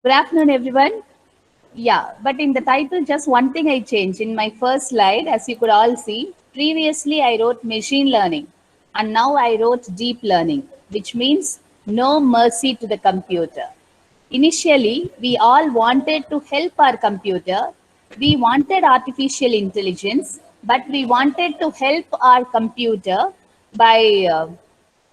Good afternoon, everyone. Yeah, but in the title, just one thing I changed. In my first slide, as you could all see, previously I wrote machine learning and now I wrote deep learning, which means no mercy to the computer. Initially, we all wanted to help our computer. We wanted artificial intelligence, but we wanted to help our computer by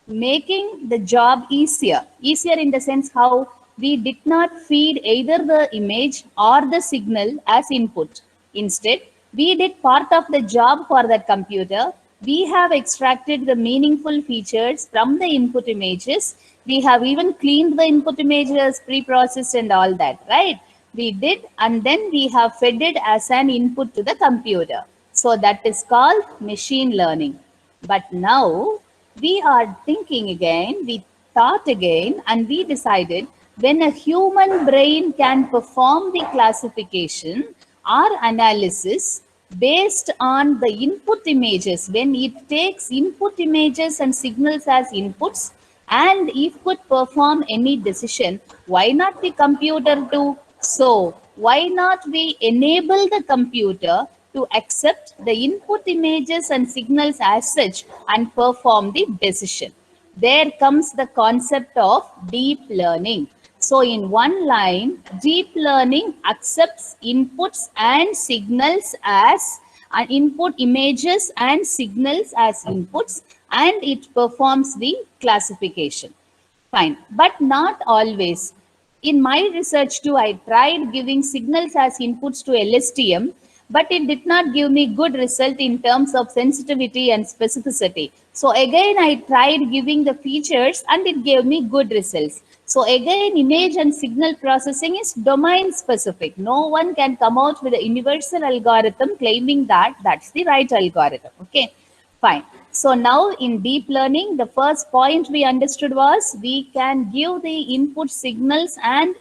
making the job easier in the sense how we did not feed either the image or the signal as input. Instead, we did part of the job for that computer. We have extracted the meaningful features from the input images. We have even cleaned the input images, pre-processed and all that, right? We did, and then we have fed it as an input to the computer. So that is called machine learning. But now we are thinking again, we thought again, and we decided when a human brain can perform the classification or analysis based on the input images, when it takes input images and signals as inputs, and if could perform any decision, why not the computer too? So why not we enable the computer to accept the input images and signals as such and perform the decision? There comes the concept of deep learning. So in one line, deep learning accepts inputs and signals as input images and signals as inputs, and it performs the classification. Fine, but not always. In my research too, I tried giving signals as inputs to LSTM, but it did not give me good result in terms of sensitivity and specificity. So again, I tried giving the features and it gave me good results. So again, image and signal processing is domain specific. No one can come out with a universal algorithm claiming that that's the right algorithm. Okay, fine. So now in deep learning, the first point we understood was we can give the input signals and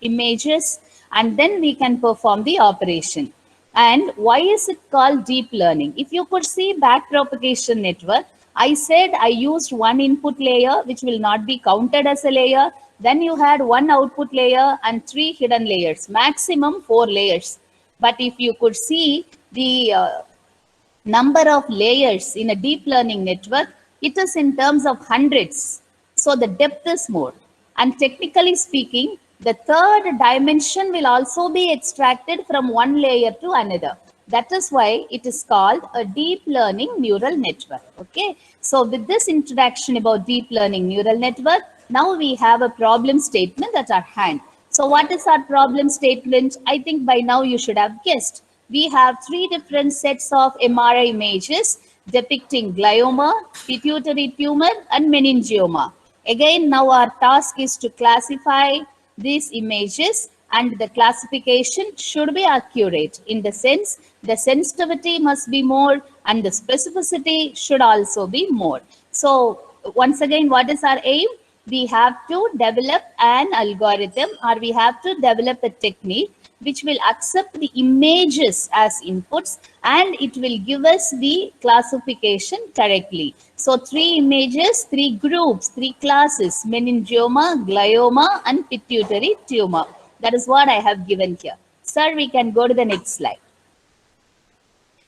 images, and then we can perform the operation. And why is it called deep learning? If you could see backpropagation network, I said I used one input layer, which will not be counted as a layer. Then you had one output layer and three hidden layers, maximum 4 layers. But if you could see the number of layers in a deep learning network, it is in terms of hundreds. So the depth is more. And technically speaking, the third dimension will also be extracted from one layer to another. That is why it is called a deep learning neural network. Okay. So with this introduction about deep learning neural network, now we have a problem statement at our hand. So what is our problem statement? I think by now you should have guessed. We have three different sets of MRI images depicting glioma, pituitary tumor, and meningioma. Again, now our task is to classify these images, and the classification should be accurate in the sense the sensitivity must be more and the specificity should also be more. So once again, what is our aim? We have to develop an algorithm, or we have to develop a technique which will accept the images as inputs, and it will give us the classification correctly. So 3 images, 3 groups, 3 classes: meningioma, glioma, and pituitary tumor. That is what I have given here. Sir, we can go to the next slide.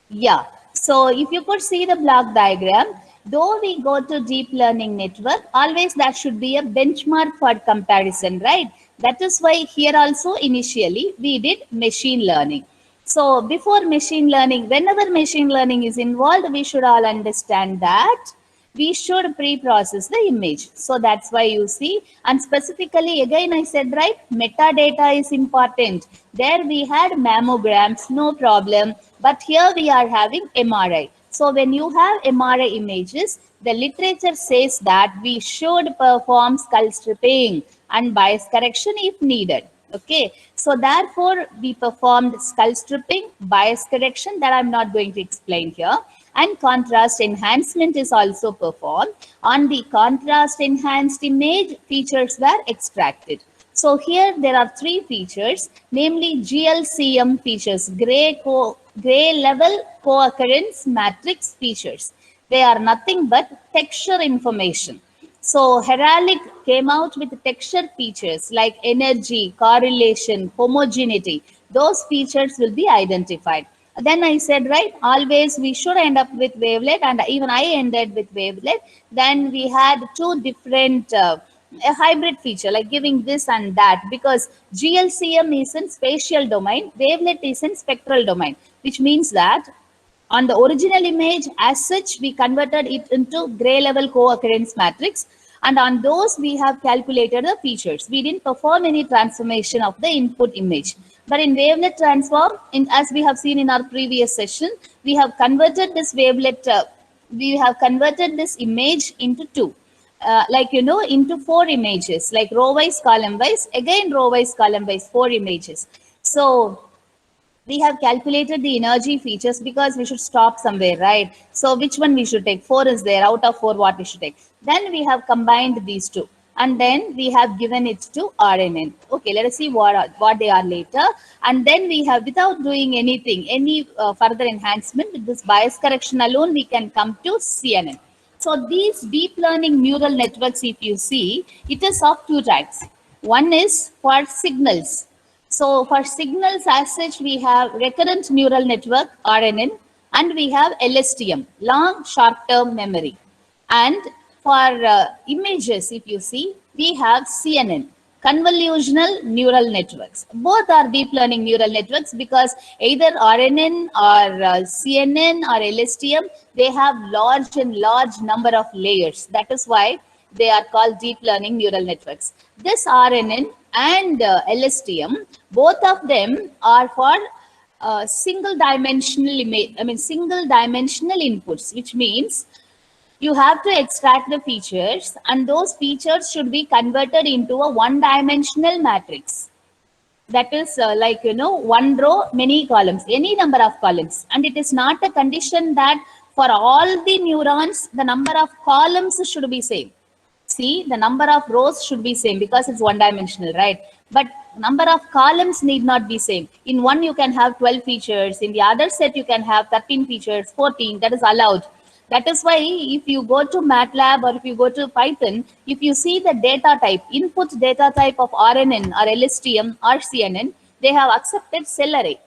Yeah, so if you could see the block diagram, though we go to deep learning network, always that should be a benchmark for comparison, right? That is why here also initially we did machine learning. So before machine learning, whenever machine learning is involved, we should all understand that we should pre-process the image. So that's why you see, and specifically again I said, right, metadata is important. There we had mammograms, no problem, but here we are having MRI. So when you have MRI images, the literature says that we should perform skull stripping and bias correction if needed. Okay, so therefore we performed skull stripping, bias correction, that I'm not going to explain here, and contrast enhancement is also performed. On the contrast enhanced image, features were extracted. So here there are 3 features, namely GLCM features, gray level co-occurrence matrix features. They are nothing but texture information. So Heraldic came out with texture features like energy, correlation, homogeneity. Those features will be identified. Then I said, right, always we should end up with wavelet, and even I ended with wavelet. Then we had two different a hybrid feature, like giving this and that, because GLCM is in spatial domain, wavelet is in spectral domain, which means that on the original image, as such, we converted it into gray level co-occurrence matrix. And on those, we have calculated the features. We didn't perform any transformation of the input image. But in wavelet transform, as we have seen in our previous session, we have converted this wavelet, we have converted this image into two. Like, you know, into four images, like row wise, column wise, again row wise, column wise, four images. So we have calculated the energy features because we should stop somewhere, right? So which one we should take? Four is there. Out of four, what we should take? Then we have combined these two. And then we have given it to RNN. Okay, let us see what they are later. And then we have, without doing anything, any further enhancement, with this bias correction alone, we can come to CNN. So these deep learning neural networks, if you see, it is of two types. One is for signals. So for signals as such, we have recurrent neural network, RNN, and we have LSTM, long short-term memory. And for images, if you see, we have CNN, convolutional neural networks. Both are deep learning neural networks because either RNN or CNN or LSTM, they have large number of layers. That is why they are called deep learning neural networks. This RNN and LSTM, both of them are for single dimensional image, single dimensional inputs, which means you have to extract the features and those features should be converted into a one-dimensional matrix. That is like, you know, one row, many columns, any number of columns. And it is not a condition that for all the neurons, the number of columns should be same. See, the number of rows should be same because it's one dimensional, right? But number of columns need not be same. In one, you can have 12 features. In the other set, you can have 13 features, 14, that is allowed. That is why if you go to MATLAB or if you go to Python, if you see the data type, input data type of RNN or LSTM or CNN, they have accepted cell array.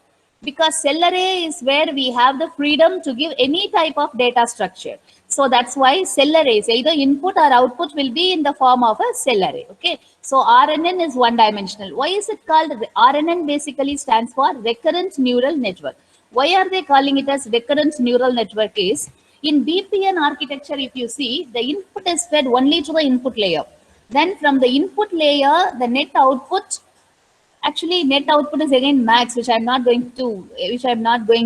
Because cell array is where we have the freedom to give any type of data structure. So that's why cell arrays, either input or output, will be in the form of a cell array. Okay. So RNN is one dimensional. Why is it called? RNN basically stands for recurrent neural network. Why are they calling it as recurrent neural network is, in BPN architecture, if you see, the input is fed only to the input layer. Then from the input layer, the net output, actually net output is again max, which I'm not going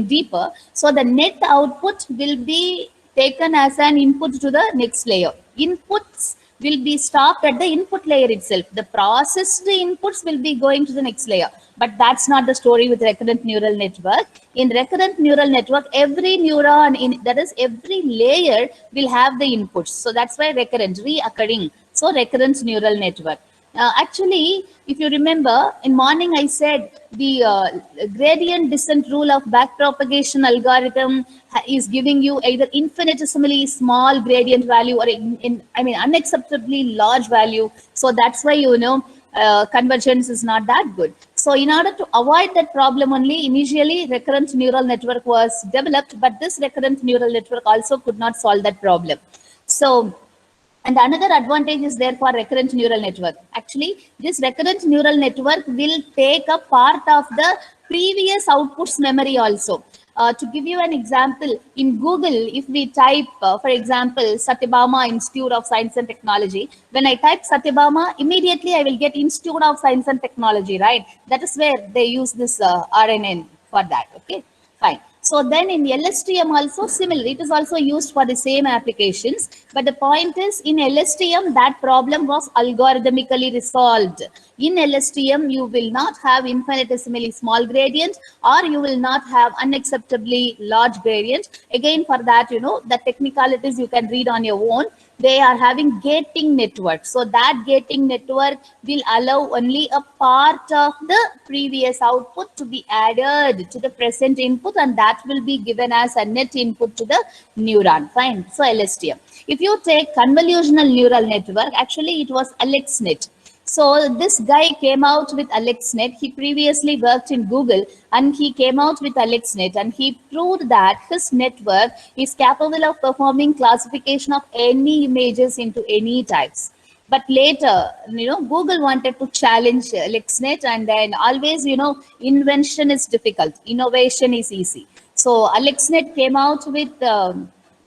deeper. So the net output will be taken as an input to the next layer. Inputs will be stopped at the input layer itself. The processed inputs will be going to the next layer. But that's not the story with recurrent neural network. In recurrent neural network, every neuron, that is every layer will have the inputs. So that's why recurrent, reoccurring. So recurrent neural network. Actually, if you remember, in morning I said the gradient descent rule of backpropagation algorithm is giving you either infinitesimally small gradient value or unacceptably large value. So that's why, you know, convergence is not that good. So in order to avoid that problem only, initially recurrent neural network was developed, but this recurrent neural network also could not solve that problem. So, and another advantage is there for recurrent neural network. Actually, this recurrent neural network will take a part of the previous outputs memory also. To give you an example, in Google, if we type, for example, Satyabama Institute of Science and Technology, when I type Satyabama, immediately I will get Institute of Science and Technology, right? That is where they use this RNN for that, okay? Fine. So then in LSTM also similar, it is also used for the same applications. But the point is, in LSTM, that problem was algorithmically resolved. In LSTM, you will not have infinitesimally small gradient, or you will not have unacceptably large gradient. Again, for that, you know, the technicalities you can read on your own. they are having gating network. So that gating network will allow only a part of the previous output to be added to the present input, and that will be given as a net input to the neuron. Fine. So LSTM. If you take convolutional neural network, actually it was AlexNet. So this guy came out with AlexNet. He previously worked in Google, and he came out with AlexNet, and he proved that his network is capable of performing classification of any images into any types. But later, Google wanted to challenge AlexNet, and then always, invention is difficult, innovation is easy. So AlexNet came out with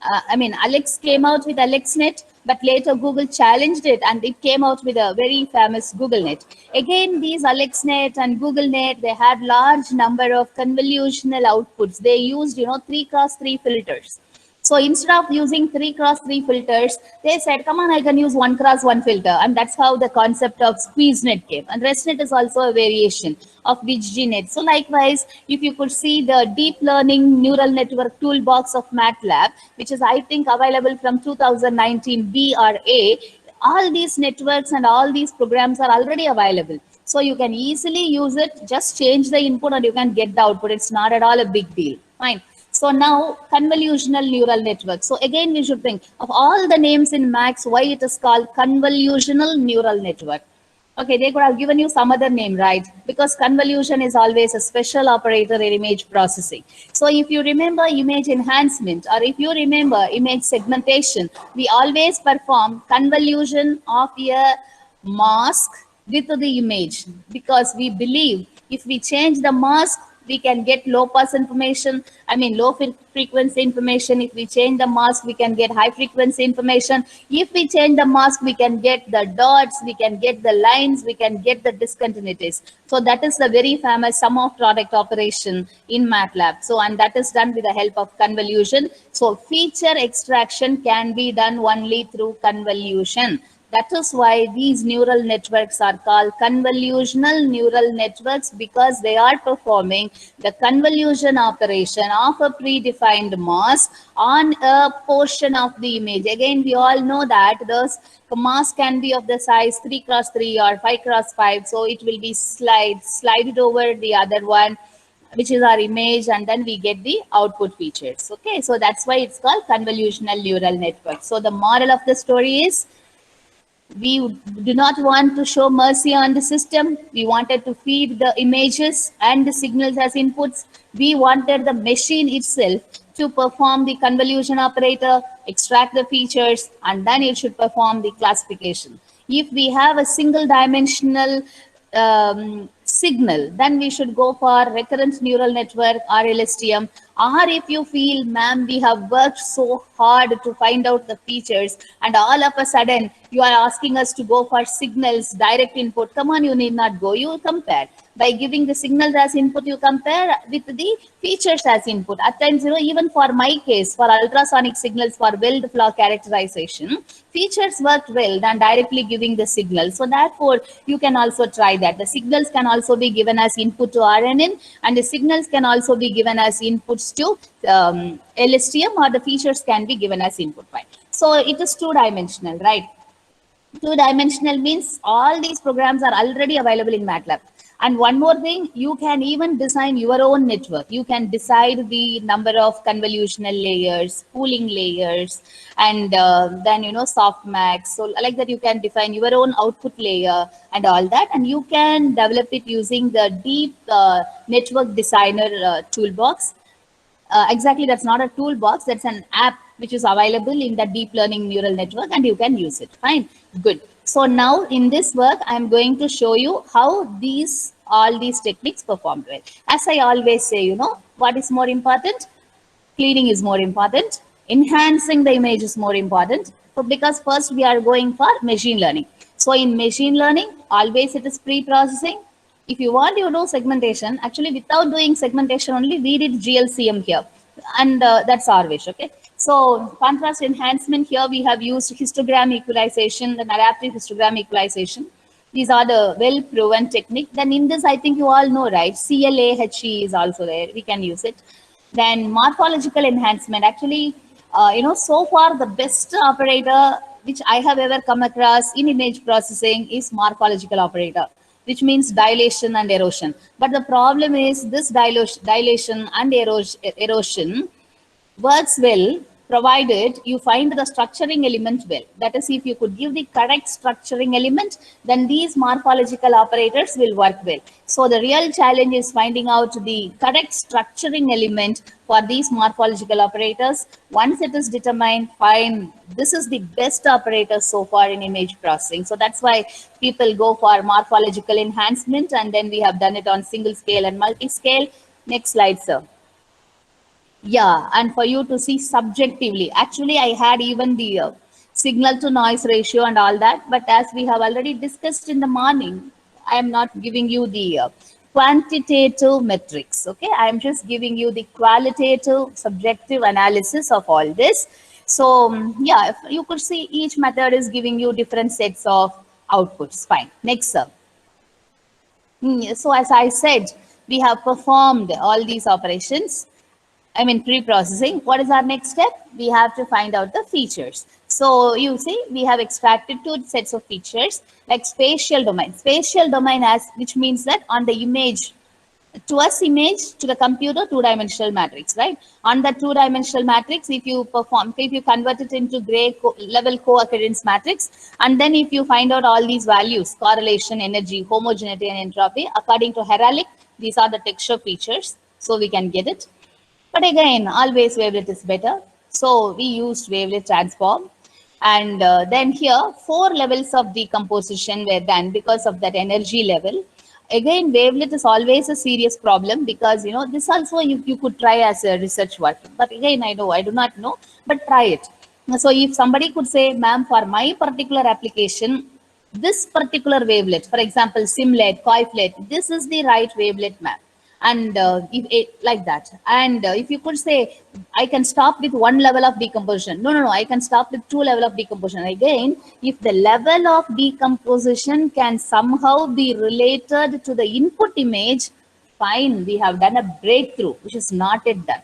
Alex came out with AlexNet, but later Google challenged it, and it came out with a very famous GoogleNet. Again, these AlexNet and GoogleNet, they had large number of convolutional outputs. They used, 3x3 filters. So instead of using 3x3 filters, they said, come on, I can use 1x1 filter. And that's how the concept of SqueezeNet came. And ResNet is also a variation of WGNet. So likewise, if you could see the deep learning neural network toolbox of MATLAB, which is, I think, available from 2019 B or A, all these networks and all these programs are already available. So you can easily use it, just change the input and you can get the output. It's not at all a big deal. Fine. So now convolutional neural network. So again, we should think of all the names in Max, why it is called convolutional neural network. Okay, they could have given you some other name, right? Because convolution is always a special operator in image processing. So if you remember image enhancement, or if you remember image segmentation, we always perform convolution of a mask with the image, because we believe if we change the mask, we can get low pass information, low frequency information. If we change the mask, we can get high frequency information. If we change the mask, we can get the dots, we can get the lines, we can get the discontinuities. So that is the very famous sum of product operation in MATLAB. So, and that is done with the help of convolution. So feature extraction can be done only through convolution. That is why these neural networks are called convolutional neural networks, because they are performing the convolution operation of a predefined mask on a portion of the image. Again, we all know that the mask can be of the size 3x3 or 5x5. So it will be slided over the other one, which is our image, and then we get the output features. Okay, so that's why it's called convolutional neural network. So the moral of the story is, we do not want to show mercy on the system. We wanted to feed the images and the signals as inputs. We wanted the machine itself to perform the convolution operator, extract the features, and then it should perform the classification. If we have a single dimensional signal, then we should go for recurrent neural network or LSTM. Or if you feel, ma'am, we have worked so hard to find out the features, and all of a sudden you are asking us to go for signals, direct input. Come on, you need not go. You compare. By giving the signals as input, you compare with the features as input. At times, even for my case, for ultrasonic signals for weld flaw characterization, features worked well than directly giving the signal. So therefore, you can also try that. The signals can also be given as input to RNN, and the signals can also be given as inputs to LSTM, or the features can be given as input. Right? So it is two-dimensional, right? Two-dimensional means all these programs are already available in MATLAB. And one more thing, you can even design your own network. You can decide the number of convolutional layers, pooling layers, and then, softmax. So like that, you can define your own output layer and all that. And you can develop it using the deep network designer toolbox. Exactly, that's not a toolbox, that's an app which is available in the deep learning neural network, and you can use it. Fine, good. So now in this work, I'm going to show you how all these techniques performed well. As I always say, what is more important? Cleaning is more important. Enhancing the image is more important. So because first we are going for machine learning. So in machine learning, always it is pre-processing. If you want to do segmentation, actually without doing segmentation only, we did GLCM here. And that's our wish, okay? So contrast enhancement, here we have used histogram equalization, the adaptive histogram equalization. These are the well-proven technique. Then in this, I think you all know, right? CLAHE is also there. We can use it. Then morphological enhancement. Actually, so far the best operator which I have ever come across in image processing is morphological operator, which means dilation and erosion. But the problem is this dilation and erosion works well provided you find the structuring element well. That is, if you could give the correct structuring element, then these morphological operators will work well. So the real challenge is finding out the correct structuring element for these morphological operators. Once it is determined, fine, this is the best operator so far in image processing. So that's why people go for morphological enhancement, and then we have done it on single scale and multi-scale. Next slide, sir. Yeah, and for you to see subjectively. Actually, I had even the signal to noise ratio and all that, but as we have already discussed in the morning, I am not giving you the quantitative metrics. Okay, I am just giving you the qualitative, subjective analysis of all this. So, yeah, if you could see each method is giving you different sets of outputs. Fine. Next, sir. So, as I said, we have performed all these operations. I mean, pre-processing. What is our next step? We have to find out the features. So you see, we have extracted two sets of features like spatial domain. Spatial domain which means that on the image, to us image, to the computer, two-dimensional matrix, right? On the two-dimensional matrix, if you convert it into gray level co-occurrence matrix, and then if you find out all these values, correlation, energy, homogeneity, and entropy, according to Heraldic, these are the texture features. So we can get it. But again, always wavelet is better. So we used wavelet transform. And then here, 4 levels of decomposition were done because of that energy level. Again, wavelet is always a serious problem because, you know, this also you could try as a research work. But again, I do not know, but try it. So if somebody could say, ma'am, for my particular application, this particular wavelet, for example, SIMLET, COIFLET, this is the right wavelet, ma'am. And if it, like that, and if you could say I can stop with 1 level of decomposition, no, I can stop with 2 level of decomposition. Again, if the level of decomposition can somehow be related to the input image, fine, we have done a breakthrough, which is not yet done.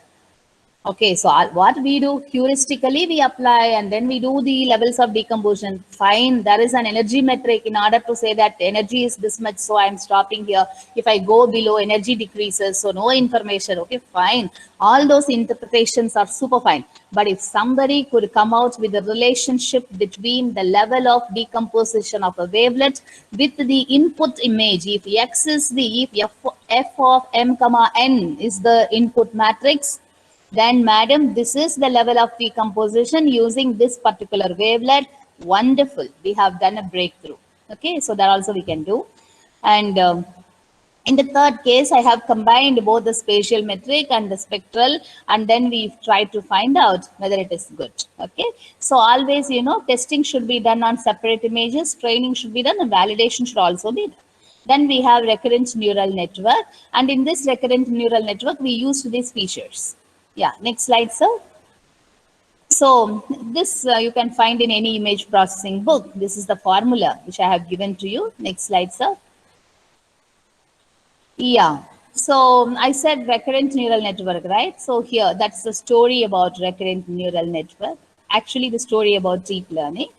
Okay, so what we do, heuristically we apply and then we do the levels of decomposition. Fine, there is an energy metric in order to say that energy is this much, so I'm stopping here. If I go below, energy decreases, so no information. Okay, fine. All those interpretations are super fine. But if somebody could come out with a relationship between the level of decomposition of a wavelet with the input image, if X is if f of m comma n is the input matrix, then madam, this is the level of decomposition using this particular wavelet. Wonderful. We have done a breakthrough. Okay, so that also we can do. And in the third case, I have combined both the spatial metric and the spectral, and then we try to find out whether it is good. Okay, so always, you know, testing should be done on separate images, training should be done, and validation should also be done. Then we have recurrent neural network, and in this recurrent neural network, we used these features. Yeah, next slide, sir. So this you can find in any image processing book. This is the formula which I have given to you. Next slide, sir. Yeah, so I said recurrent neural network, right? So here, that's the story about recurrent neural network. Actually, the story about deep learning.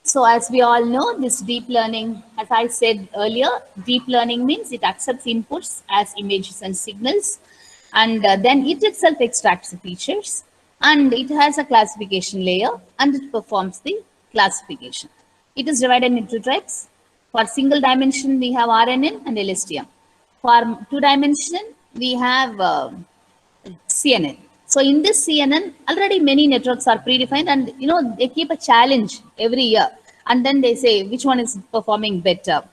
So as we all know, this deep learning, as I said earlier, deep learning means it accepts inputs as images and signals, and then it itself extracts the features, and it has a classification layer, and it performs the classification. It is divided into types. For single dimension, we have RNN and LSTM. For 2 dimension, we have CNN. So in this CNN, already many networks are predefined, and you know, they keep a challenge every year, and then they say which one is performing better.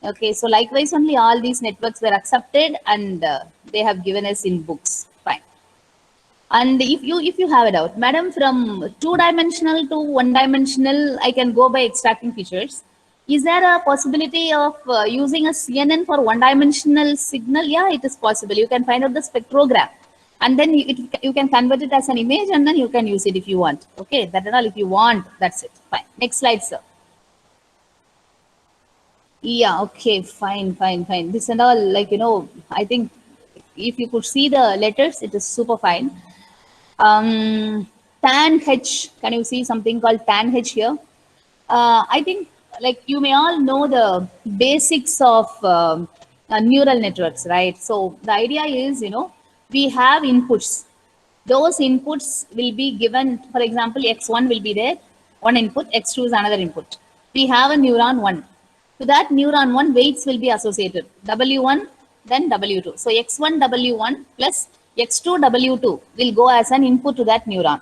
Okay, so likewise, only all these networks were accepted, and they have given us in books. Fine. And if you have a doubt, madam, from 2-dimensional to 1-dimensional, I can go by extracting features. Is there a possibility of using a CNN for 1-dimensional signal? Yeah, it is possible. You can find out the spectrogram, and then you can convert it as an image, and then you can use it if you want. Okay, that and all, if you want, that's it. Fine. Next slide, sir. Yeah, okay, fine. This and all, like, you know, I think if you could see the letters, it is super fine. Tan H, can you see something called tan H here? I think like you may all know the basics of neural networks, right? So the idea is, we have inputs. Those inputs will be given, for example, X1 will be there, one input, X2 is another input. We have a neuron 1. To that neuron 1, weights will be associated. W1, then W2. So X1 W1 plus X2 W2 will go as an input to that neuron.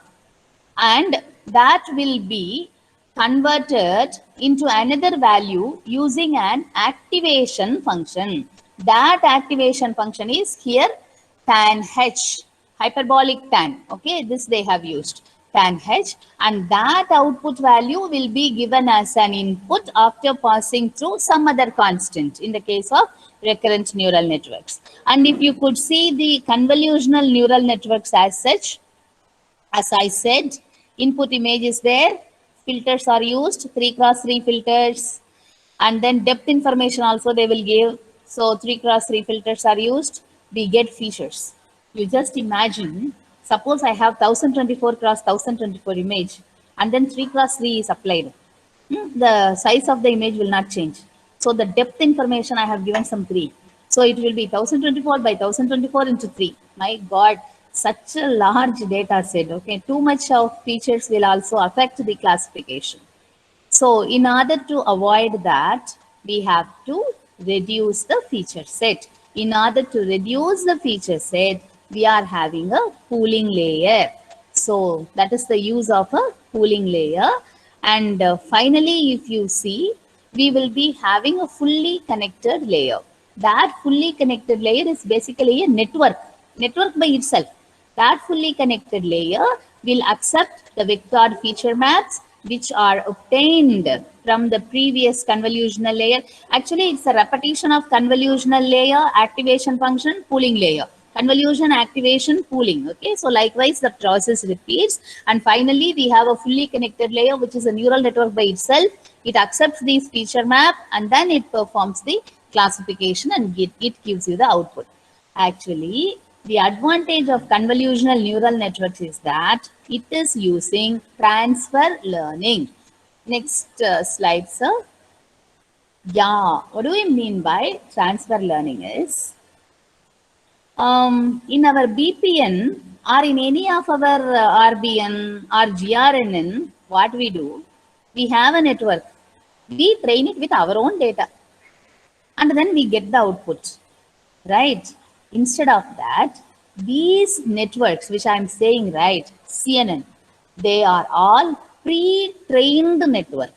And that will be converted into another value using an activation function. That activation function is here tan h, hyperbolic tan. Okay, this they have used tan h, and that output value will be given as an input after passing through some other constant in the case of recurrent neural networks. And if you could see the convolutional neural networks as such, as I said, input image is there, filters are used, 3x3 filters, and then depth information also they will give. So 3x3 filters are used, we get features. You just imagine, suppose I have 1024x1024 image, and then 3x3 is applied. The size of the image will not change. So the depth information I have given some 3. So it will be 1024 by 1024 into 3. My God, such a large data set. Okay, too much of features will also affect the classification. So in order to avoid that, we have to reduce the feature set. In order to reduce the feature set, we are having a pooling layer. So that is the use of a pooling layer. And finally, if you see, we will be having a fully connected layer. That fully connected layer is basically a network by itself. That fully connected layer will accept the vector feature maps which are obtained from the previous convolutional layer. Actually, it's a repetition of convolutional layer, activation function, pooling layer. Convolution, activation, pooling. Okay, so likewise the process repeats, and finally we have a fully connected layer which is a neural network by itself. It accepts these feature map and then it performs the classification and it gives you the output. Actually, the advantage of convolutional neural networks is that it is using transfer learning. Next slide, sir. Yeah, what do we mean by transfer learning is, in our BPN or in any of our RBN or GRNN, what we do, we have a network. We train it with our own data and then we get the output, right? Instead of that, these networks, which I'm saying, right, CNN, they are all pre-trained network.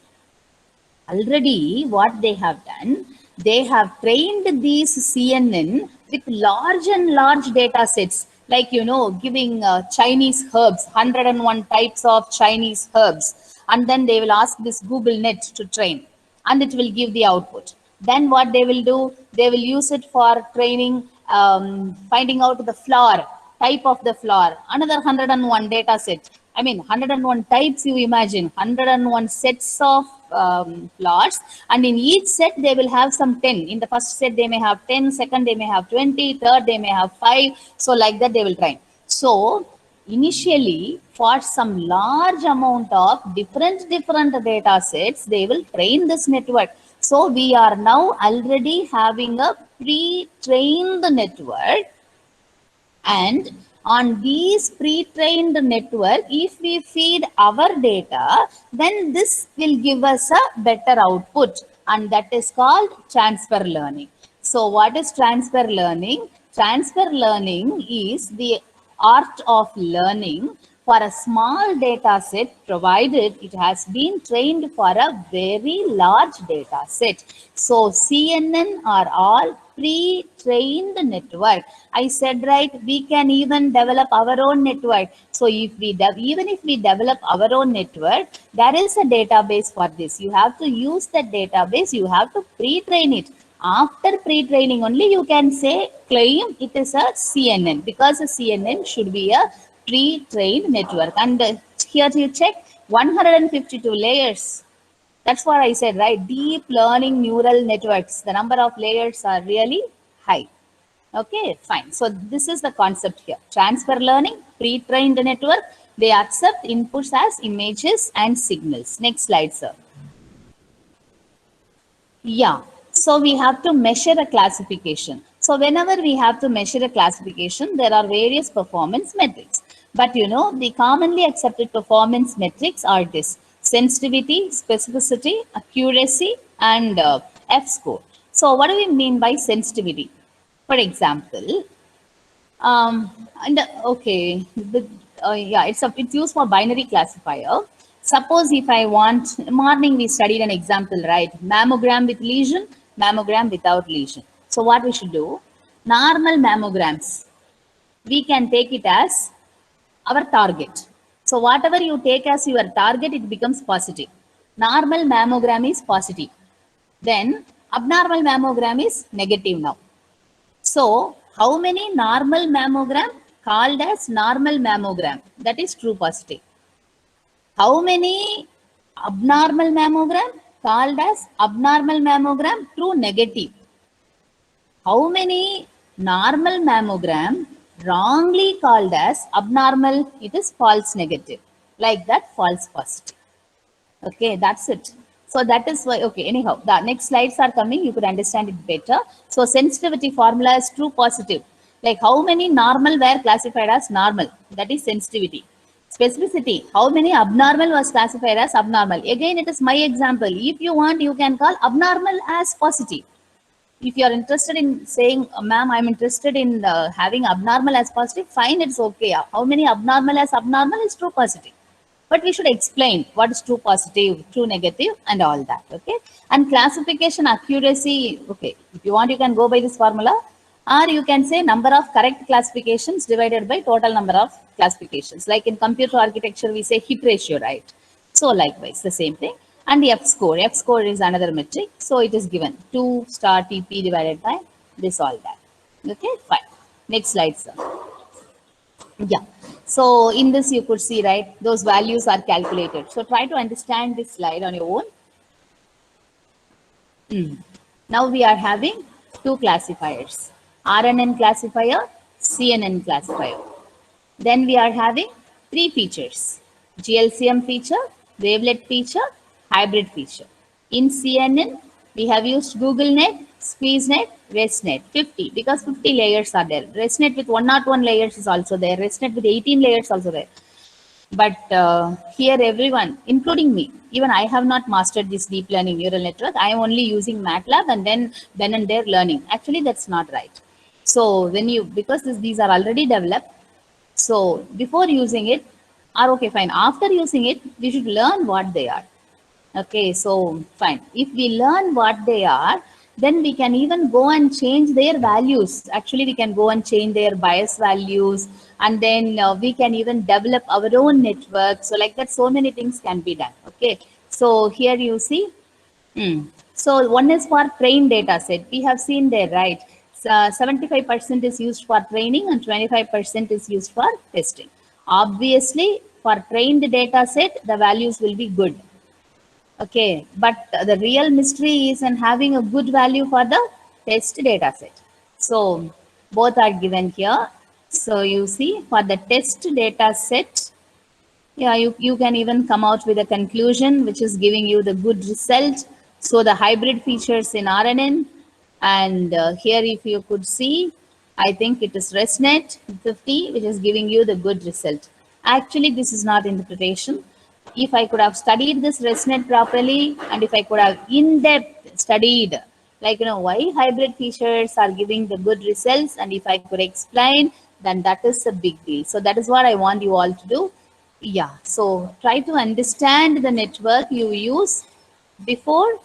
Already what they have done, they have trained these CNN with large and large data sets, like, giving Chinese herbs, 101 types of Chinese herbs. And then they will ask this Google Net to train and it will give the output. Then what they will do, they will use it for training, finding out the flower, type of the flower, another 101 data set. I mean, 101 types, you imagine, 101 sets of flowers, and in each set they will have some 10. In the first set they may have 10, second they may have 20, third they may have 5. So like that they will train. So initially, for some large amount of different data sets, they will train this network. So we are now already having a pre-trained network, and on these pre-trained network, if we feed our data, then this will give us a better output, and that is called transfer learning. So what is transfer learning? Transfer learning is the art of learning for a small data set, provided it has been trained for a very large data set. So CNN are all pre-trained network. I said, right, we can even develop our own network. So if we even if we develop our own network, there is a database for this. You have to use that database. You have to pre-train it. After pre-training only, you can say, claim it is a CNN, because a CNN should be a pre-trained network. And here you check 152 layers. That's what I said, right? Deep learning neural networks, the number of layers are really high. Okay, fine. So this is the concept here. Transfer learning, pre-trained network, they accept inputs as images and signals. Next slide, sir. Yeah, so we have to measure a classification. So whenever we have to measure a classification, there are various performance metrics. But you know, the commonly accepted performance metrics are this: sensitivity, specificity, accuracy, and F score. So what do we mean by sensitivity? For example, and okay, yeah, it's used for binary classifier. Suppose if I want, morning we studied an example, right? Mammogram with lesion, mammogram without lesion. So what we should do? Normal mammograms, we can take it as our target. So whatever you take as your target, it becomes positive. Normal mammogram is positive. Then abnormal mammogram is negative now. So, how many normal mammogram called as normal mammogram? That is true positive. How many abnormal mammogram called as abnormal mammogram? True negative. How many normal mammogram wrongly called as abnormal? It is false negative. Like that, false positive. Okay, that's it. So that is why, okay, anyhow, the next slides are coming, you could understand it better. So sensitivity formula is true positive. Like how many normal were classified as normal? That is sensitivity. Specificity, how many abnormal was classified as abnormal? Again, it is my example. If you want, you can call abnormal as positive. If you are interested in saying, ma'am, I'm interested in having abnormal as positive, fine, it's okay. How many abnormal as abnormal is true positive. But we should explain what is true positive, true negative, and all that. Okay. And classification accuracy. Okay. If you want, you can go by this formula, or you can say number of correct classifications divided by total number of classifications. Like in computer architecture, we say hit ratio, right? So likewise, the same thing. And the F score. F score is another metric. So it is given 2 star TP divided by this all that. Okay, fine. Next slide, sir. Yeah. So in this you could see, right, those values are calculated. So try to understand this slide on your own. Now we are having two classifiers, RNN classifier, CNN classifier. Then we are having three features, GLCM feature, wavelet feature, hybrid feature. In CNN, we have used GoogleNet, SqueezeNet, ResNet, 50, because 50 layers are there. ResNet with 101 layers is also there. ResNet with 18 layers also there. But here everyone, including me, even I have not mastered this deep learning neural network. I am only using MATLAB and then and there learning. Actually, that's not right. So when you, because these are already developed, so before using it, or okay, fine. After using it, we should learn what they are. Okay, so fine. If we learn what they are, then we can even go and change their values. Actually, we can go and change their bias values, and then we can even develop our own network. So like that, so many things can be done. Okay, so here you see. So one is for trained data set. We have seen there, right? 75% is used for training and 25% is used for testing. Obviously, for trained data set, the values will be good. Okay, but the real mystery is in having a good value for the test data set. So both are given here. So you see for the test data set, yeah, you can even come out with a conclusion which is giving you the good result. So the hybrid features in RNN, and here if you could see, I think it is ResNet 50, which is giving you the good result. Actually, this is not interpretation. If I could have studied this ResNet properly, and if I could have in-depth studied, like, you know, why hybrid features are giving the good results, and if I could explain, then that is a big deal. So that is what I want you all to do. Yeah, so try to understand the network you use before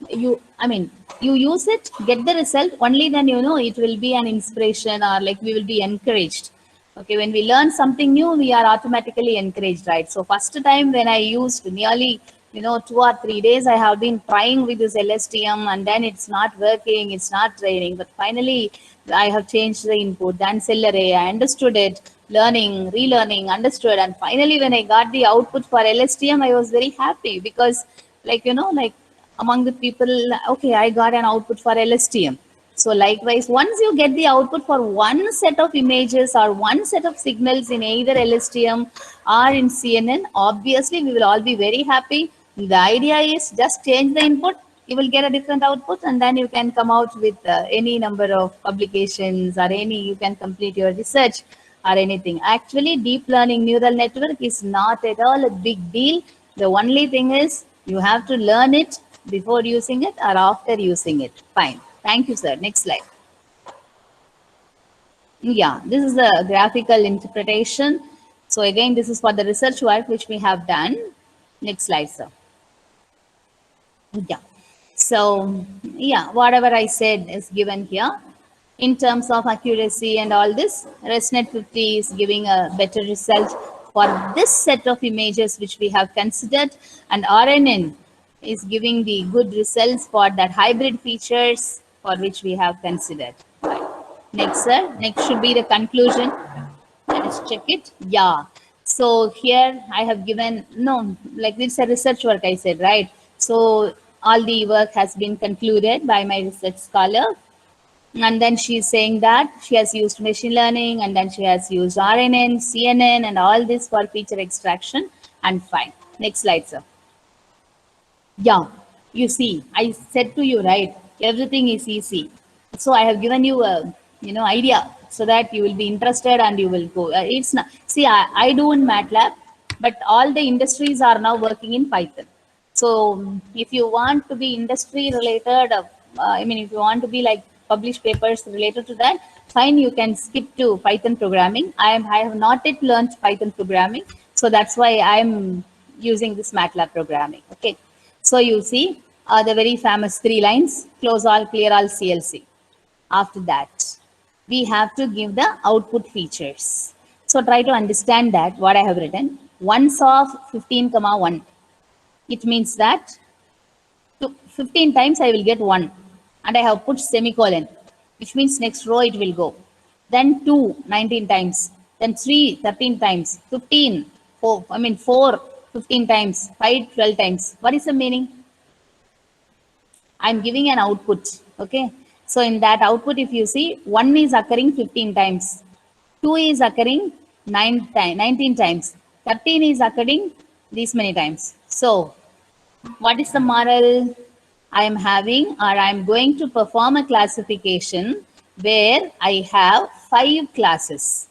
you, I mean, you use it, get the result, only then, you know, it will be an inspiration, or like we will be encouraged. Okay, when we learn something new, we are automatically encouraged, right? So first time when I used nearly, you know, 2 or 3 days, I have been trying with this LSTM, and then it's not working, it's not training. But finally, I have changed the input, then cell array, I understood it, learning, relearning, understood. And finally, when I got the output for LSTM, I was very happy because, like, you know, like among the people, okay, I got an output for LSTM. So likewise, once you get the output for one set of images or one set of signals in either LSTM or in CNN, obviously we will all be very happy. The idea is just change the input, you will get a different output, and then you can come out with any number of publications or you can complete your research or anything. Actually, deep learning neural network is not at all a big deal. The only thing is you have to learn it before using it or after using it. Fine. Thank you, sir. Next slide. Yeah, this is the graphical interpretation. So again, this is for the research work which we have done. Next slide, sir. Yeah. So yeah, whatever I said is given here. In terms of accuracy and all this, ResNet 50 is giving a better result for this set of images which we have considered, and RNN is giving the good results for that hybrid features for which we have considered. Right. Next, sir. Next should be the conclusion. Let us check it. Yeah. So here I have given, no, like it's a research work I said, right? So all the work has been concluded by my research scholar. And then she's saying that she has used machine learning, and then she has used RNN, CNN, and all this for feature extraction. And fine. Next slide, sir. Yeah, you see, I said to you, right, everything is easy. So I have given you a, idea so that you will be interested and you will go. It's not, see, I do in MATLAB, but all the industries are now working in Python. So if you want to be industry related, if you want to be like publish papers related to that, fine, you can skip to Python programming. I have not yet learned Python programming. So that's why I'm using this MATLAB programming. Okay. So you see the very famous 3 lines, close all, clear all, CLC. After that, we have to give the output features. So try to understand that what I have written. Ones of 15, 1. It means that 15 times I will get 1. And I have put semicolon, which means next row it will go. Then 2, 19 times. Then 3, 13 times. 15, 4, 15 times. 5, 12 times. What is the meaning? I'm giving an output. Okay. So in that output, if you see, 1 is occurring 15 times. 2 is occurring 19 times. 13 is occurring these many times. So what is the moral? I am having, or I am going to perform a classification where I have 5 classes.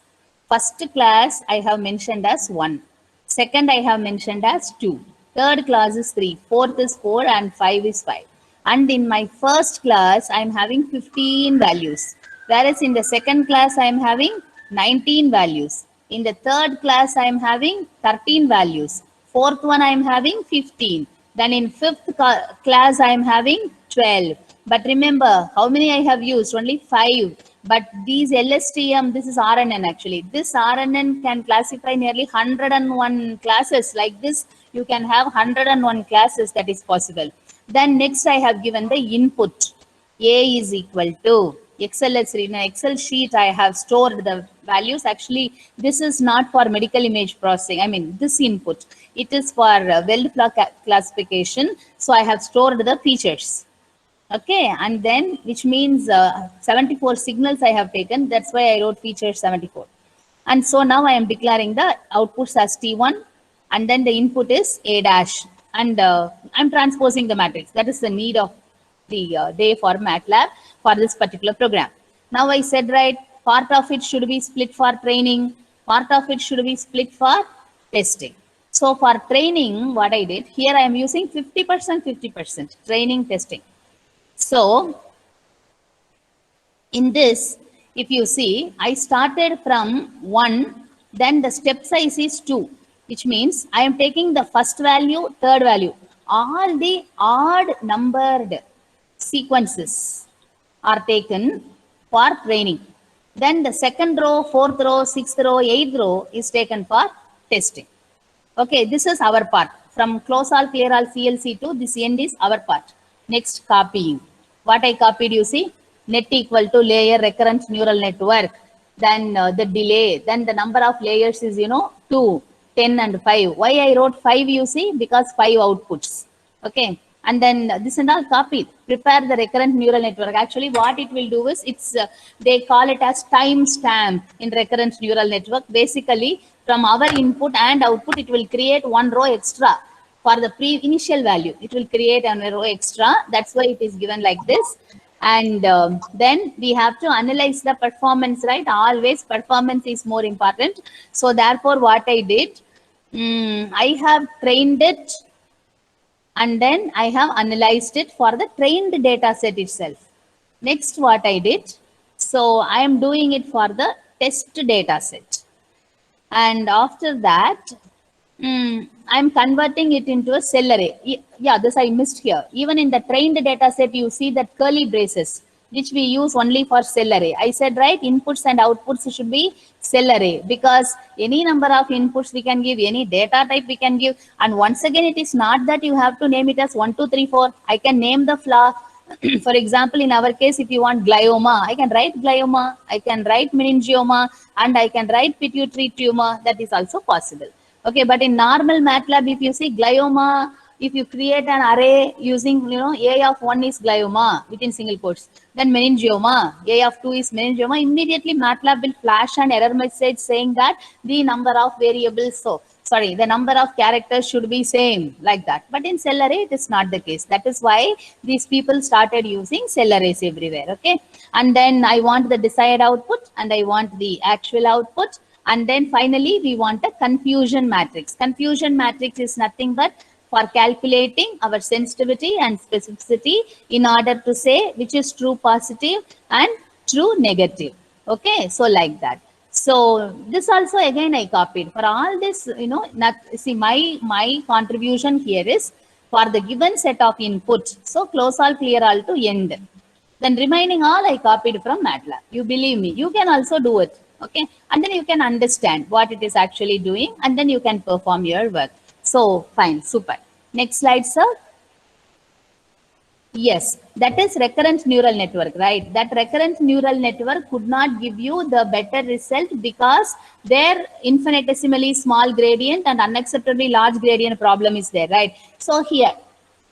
First class I have mentioned as 1. Second I have mentioned as 2. Third class is 3. Fourth is 4 and 5 is 5. And in my first class I am having 15 values. Whereas in the second class I am having 19 values. In the third class I am having 13 values. Fourth one I am having 15. Then in fifth class, I am having 12. But remember, how many I have used? Only 5. But these LSTM, this is RNN actually. This RNN can classify nearly 101 classes. Like this, you can have 101 classes. That is possible. Then next, I have given the input. A is equal to XLS. In an Excel sheet, I have stored the values. Actually, this is not for medical image processing. This input. It is for weld flaw classification. So I have stored the features. Okay, and then which means 74 signals I have taken. That's why I wrote feature 74. And so now I am declaring the outputs as T1, and then the input is A dash. And I'm transposing the matrix. That is the need of the day for MATLAB for this particular program. Now I said, right, part of it should be split for training. Part of it should be split for testing. So for training, what I did, here I am using 50%, 50%, training, testing. So in this, if you see, I started from 1, then the step size is 2, which means I am taking the first value, third value. All the odd numbered sequences are taken for training. Then the second row, fourth row, sixth row, eighth row is taken for testing. Okay, this is our part. From close all, clear all, CLC to this end is our part. Next, copying. What I copied, you see, net equal to layer recurrent neural network. Then the delay. Then the number of layers is, 2, 10 and 5. Why I wrote 5, you see, because 5 outputs. Okay. And then this and all copied. Prepare the recurrent neural network. Actually, what it will do is, they call it as timestamp in recurrent neural network. Basically, from our input and output, it will create 1 row extra. for the initial value. It will create a row extra. That's why it is given like this. And then we have to analyze the performance, right? Always performance is more important. So therefore, what I did, I have trained it and then I have analyzed it for the trained data set itself. Next, what I did, so I am doing it for the test data set. And after that, I'm converting it into a cell array. Yeah, this I missed here. Even in the trained data set, you see that curly braces, which we use only for cell array. I said, right, inputs and outputs should be cell array, because any number of inputs we can give, any data type we can give. And once again, it is not that you have to name it as 1, 2, 3, 4. I can name the flower. For example, in our case, if you want glioma, I can write glioma, I can write meningioma, and I can write pituitary tumor. That is also possible. Okay, but in normal MATLAB, if you see glioma, if you create an array using, A of 1 is glioma within single quotes, then meningioma, A of 2 is meningioma, immediately MATLAB will flash an error message saying that the number of variables, the number of characters should be same, like that. But in cell array, it is not the case. That is why these people started using cell arrays everywhere, okay? And then I want the desired output and I want the actual output. And then finally, we want a confusion matrix. Confusion matrix is nothing but for calculating our sensitivity and specificity in order to say which is true positive and true negative. Okay, so like that. So this also again I copied. For all this, see my contribution here is for the given set of input. So close all, clear all to end. Then remaining all I copied from MATLAB. You believe me, you can also do it. Okay, and then you can understand what it is actually doing, and then you can perform your work. So fine, super. Next slide, sir. Yes, that is recurrent neural network, right? That recurrent neural network could not give you the better result because their infinitesimally small gradient and unacceptably large gradient problem is there, right? So here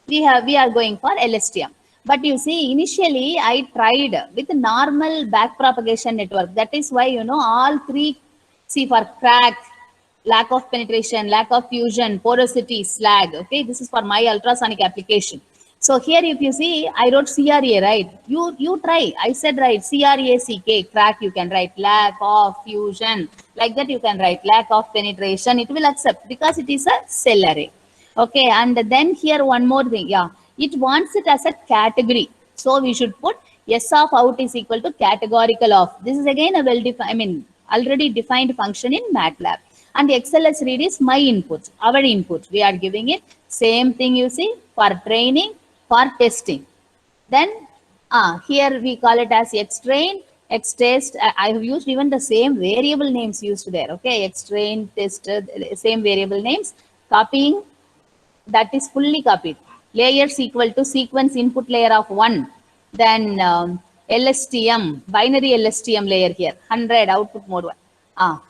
we are going for LSTM. But you see, initially I tried with normal backpropagation network. That is why, all three, see, for crack, lack of penetration, lack of fusion, porosity, slag. Okay, this is for my ultrasonic application. So here, if you see, I wrote CRA, right? You try. I said, right, CRACK, crack, you can write lack of fusion. Like that, you can write lack of penetration. It will accept because it is a cell array. Okay, and then here one more thing. Yeah, it wants it as a category. So we should put S of out is equal to categorical of. This is again a well-defined, already defined function in MATLAB. And the XLS read is my input, our input. We are giving it same thing, you see, for training, for testing. Then here we call it as XTrain, XTest. I have used even the same variable names used there. Okay, XTrain, tested, same variable names. Copying, that is fully copied. Layers equal to sequence input layer of 1. Then LSTM, binary LSTM layer here, 100 output mode 1.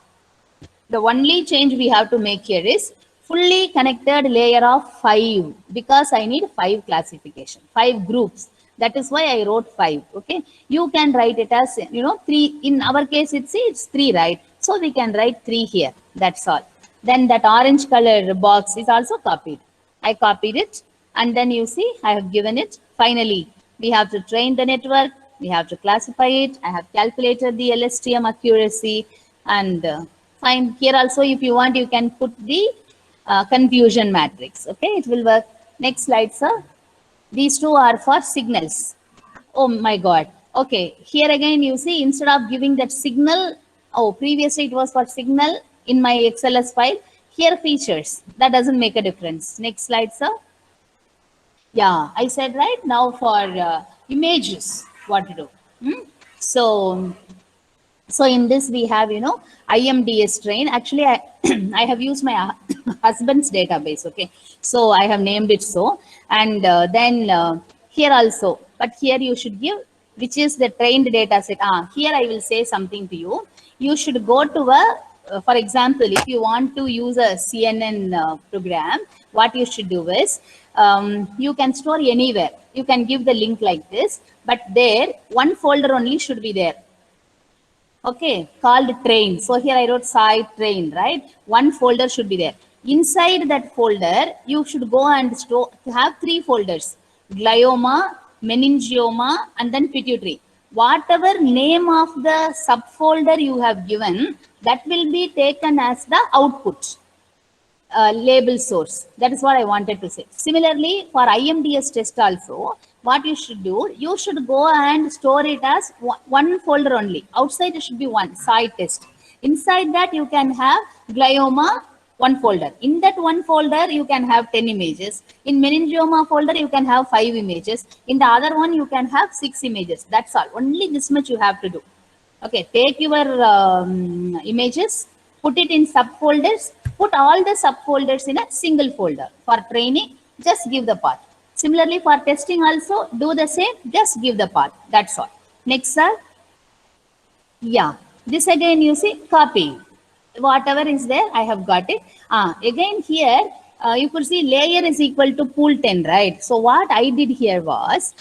The only change we have to make here is fully connected layer of 5, because I need 5 classification, 5 groups. That is why I wrote 5. Okay, you can write it as 3. In our case, it's 3, right? So we can write 3 here. That's all. Then that orange color box is also copied. I copied it, and then you see I have given it. Finally, we have to train the network. We have to classify it. I have calculated the LSTM accuracy, and fine. Here also, if you want, you can put the confusion matrix. Okay, it will work. Next slide, sir. These two are for signals. Oh my God. Okay, here again, you see, instead of giving that signal, previously it was for signal in my XLS file. Here features, that doesn't make a difference. Next slide, sir. Yeah, I said right now for images, what to do. So in this we have, IMDS train. Actually, I have used my husband's database. Okay, so I have named it so. And then here also, but here you should give which is the trained data set. Here I will say something to you. You should go to for example, if you want to use a CNN program, what you should do is, you can store anywhere. You can give the link like this, but there one folder only should be there. Okay, called train. So here I wrote site train, right? One folder should be there. Inside that folder, you should go and have 3 folders: glioma, meningioma, and then pituitary. Whatever name of the subfolder you have given, that will be taken as the output. Label source. That is what I wanted to say. Similarly, for IMDS test also, what you should do, you should go and store it as one folder only. Outside it should be one site test. Inside that you can have glioma, one folder. In that one folder you can have 10 images. In meningioma folder you can have 5 images. In the other one you can have 6 images. That's all. Only this much you have to do. Okay, take your images, put it in subfolders, put all the subfolders in a single folder. For training, just give the path. Similarly, for testing also, do the same, just give the path. That's all. Next, sir. Yeah, this again you see copying. Whatever is there, I have got it. Again here, you could see layer is equal to pool 10, right? So what I did here was,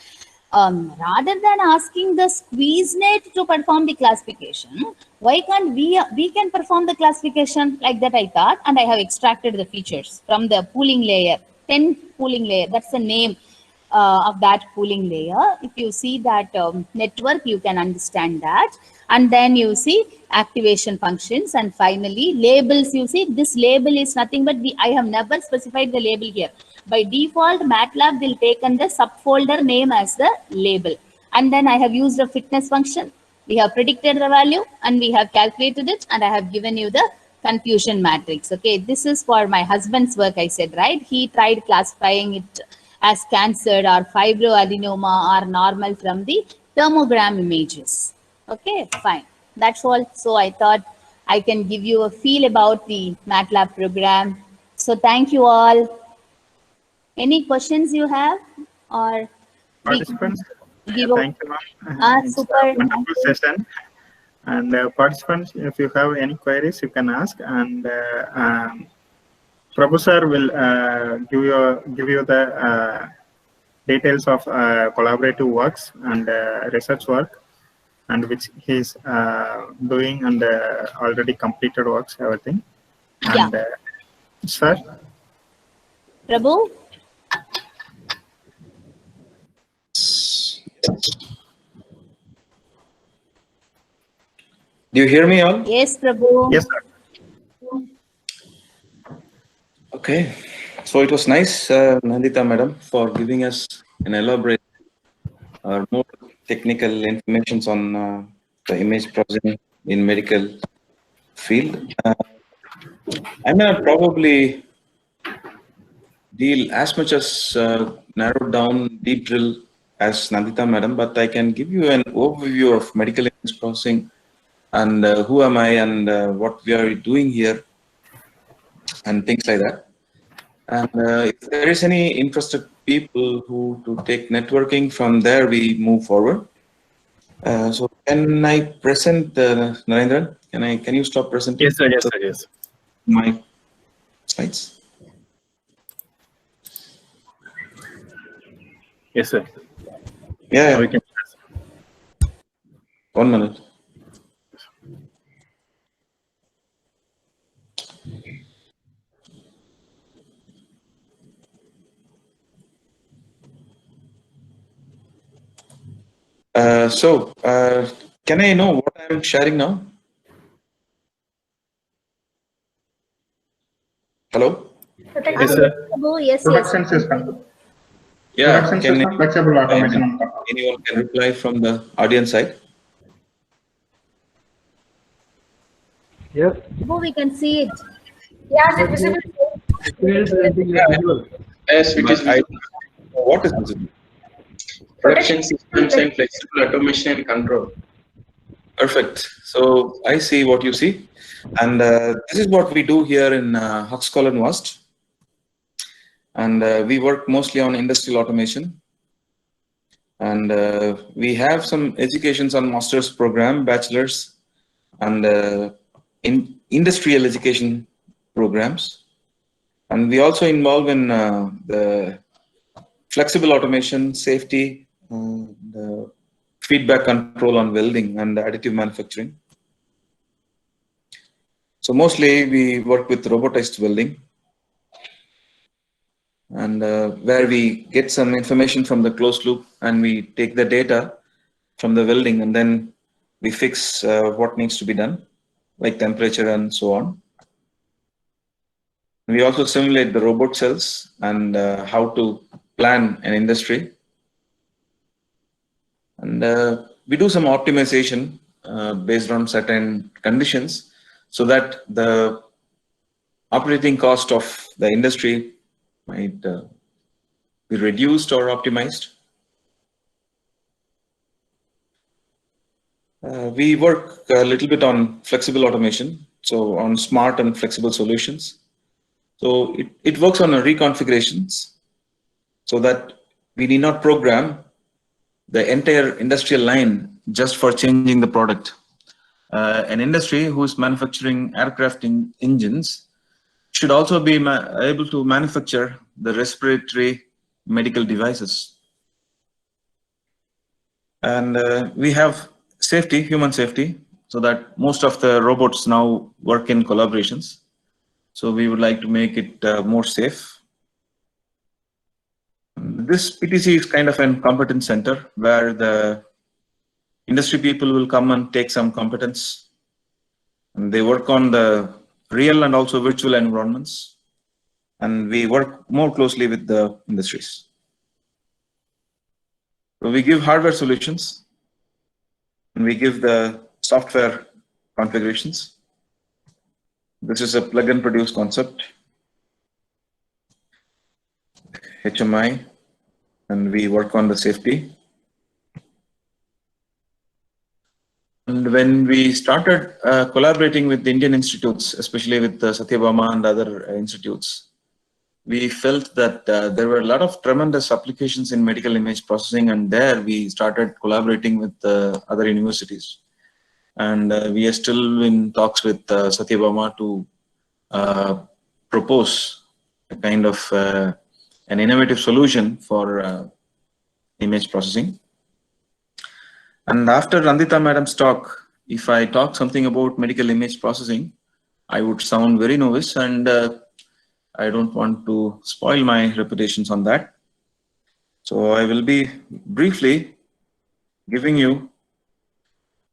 rather than asking the SqueezeNet to perform the classification, why can't we can perform the classification like that, I thought, and I have extracted the features from the pooling layer, 10 pooling layer. That's the name of that pooling layer. If you see that network, you can understand that. And then you see activation functions, and finally labels. You see this label is nothing but I have never specified the label here. By default, MATLAB will take the subfolder name as the label. And then I have used a fitness function. We have predicted the value and we have calculated it, and I have given you the confusion matrix. Okay, this is for my husband's work, I said, right? He tried classifying it as cancer or fibroadenoma or normal from the thermogram images. Okay, fine. That's all. So I thought I can give you a feel about the MATLAB program. So thank you all. Any questions you have, or participants? Give thank you, ma'am. It's super. a wonderful session. And participants, if you have any queries, you can ask. And Professor will give you the details of collaborative works and research work, and which he's doing, and already completed works, everything. And sir, Prabhu. Do you hear me all? Yes, Prabhu. Yes, sir. Okay. So it was nice, Nandita madam, for giving us an elaborate or more technical information on the image processing in medical field. I may not probably deal as much as narrowed down deep drill as Nandita madam, but I can give you an overview of medical image processing and who am I and what we are doing here and things like that. And if there is any interested people who to take networking, from there we move forward. So can I present Narendran? Can you stop presenting? Yes, sir. Yes, sir. Yes. My slides. Yes, sir. Yeah. We can. 1 minute. Can I know what I'm sharing now? Hello? Yes, sir. Yes, Production system. Yeah. Production system, flexible automation. Anyone can reply from the audience side? Yes. we can see it. Yeah, is it visible? Yes, it is visible. What is visible? Production systems and flexible automation and control. Perfect. So I see what you see. And this is what we do here in Huxcol and Wast. And we work mostly on industrial automation. And we have some educations on master's program, bachelor's, and in industrial education programs. And we also involve in the flexible automation, safety, the feedback control on welding and additive manufacturing. So mostly we work with robotized welding and where we get some information from the closed loop and we take the data from the welding and then we fix what needs to be done, like temperature and so on. We also simulate the robot cells and how to plan an industry. And we do some optimization based on certain conditions so that the operating cost of the industry might be reduced or optimized. We work a little bit on flexible automation, so on smart and flexible solutions. So it works on reconfigurations so that we need not program the entire industrial line just for changing the product. An industry who is manufacturing aircraft engines should also be able to manufacture the respiratory medical devices. And we have safety, human safety, so that most of the robots now work in collaborations. So we would like to make it more safe. This PTC is kind of a competence center where the industry people will come and take some competence. And they work on the real and also virtual environments. And we work more closely with the industries. So we give hardware solutions and we give the software configurations. This is a plug and produce concept, HMI, and we work on the safety. And when we started collaborating with the Indian institutes, especially with Satyabama and other institutes, we felt that there were a lot of tremendous applications in medical image processing, and there we started collaborating with other universities. And we are still in talks with Satyabama to propose a kind of an innovative solution for image processing. And after Nandita madam's talk, if I talk something about medical image processing, I would sound very novice, and I don't want to spoil my reputations on that. So I will be briefly giving you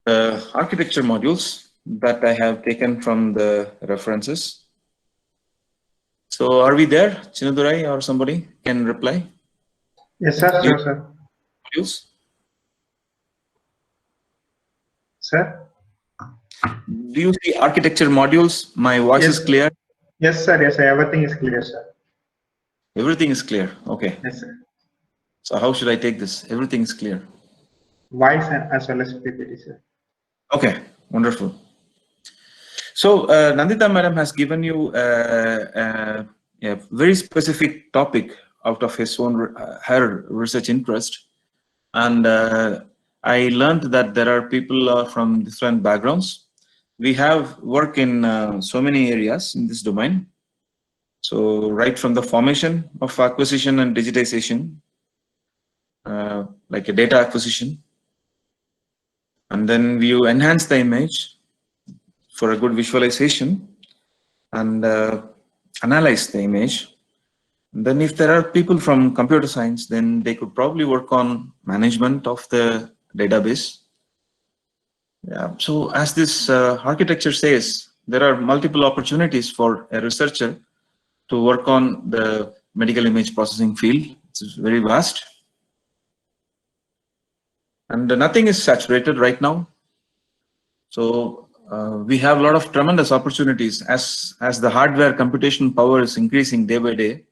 the architecture modules that I have taken from the references. So are we there? Chinadurai or somebody can reply? Yes, sir. Sure, sir. Modules? Sir? Do you see architecture modules? My voice is clear? Yes, sir. Yes, sir. Everything is clear, sir. Everything is clear. Okay. Yes, sir. So how should I take this? Everything is clear. Voice and as well as PPT, sir. Okay, wonderful. So Nandita madam has given you a very specific topic out of her research interest, and I learned that there are people from different backgrounds. We have work in so many areas in this domain. So right from the formation of acquisition and digitization, like a data acquisition, and then you enhance the image for a good visualization and analyze the image. And then if there are people from computer science, then they could probably work on management of the database. Yeah. So as this architecture says, there are multiple opportunities for a researcher to work on the medical image processing field. It's very vast. And nothing is saturated right now. So we have a lot of tremendous opportunities as the hardware computation power is increasing day by day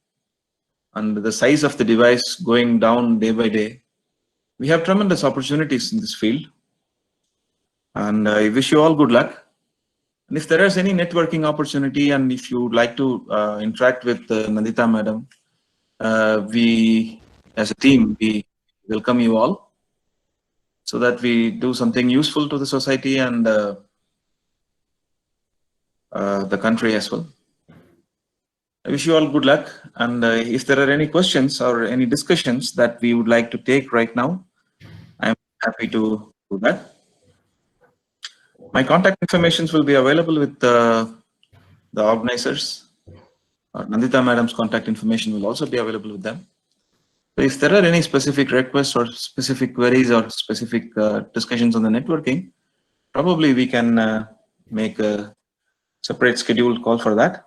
and the size of the device going down day by day. We have tremendous opportunities in this field. And I wish you all good luck. And if there is any networking opportunity and if you would like to interact with Nandita madam, we as a team, we welcome you all so that we do something useful to the society and the country as well. I wish you all good luck. And if there are any questions or any discussions that we would like to take right now, I'm happy to do that. My contact information will be available with the organizers Nandita Madam's contact information will also be available with them. So if there are any specific requests or specific queries or specific discussions on the networking, probably we can make a separate scheduled call for that.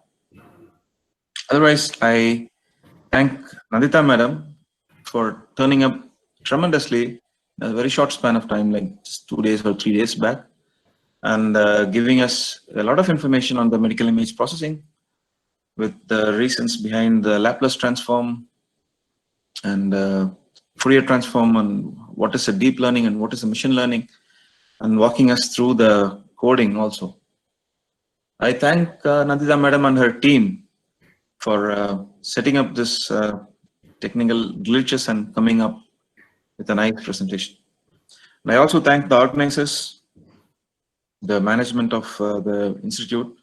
Otherwise, I thank Nandita Madam for turning up tremendously in a very short span of time, like just 2 days or 3 days back, and giving us a lot of information on the medical image processing with the reasons behind the Laplace transform and Fourier transform, and what is a deep learning and what is a machine learning, and walking us through the coding also. I thank Nandita Madam and her team for setting up this technical glitches and coming up with a nice presentation. And I also thank the organizers, the management of the institute,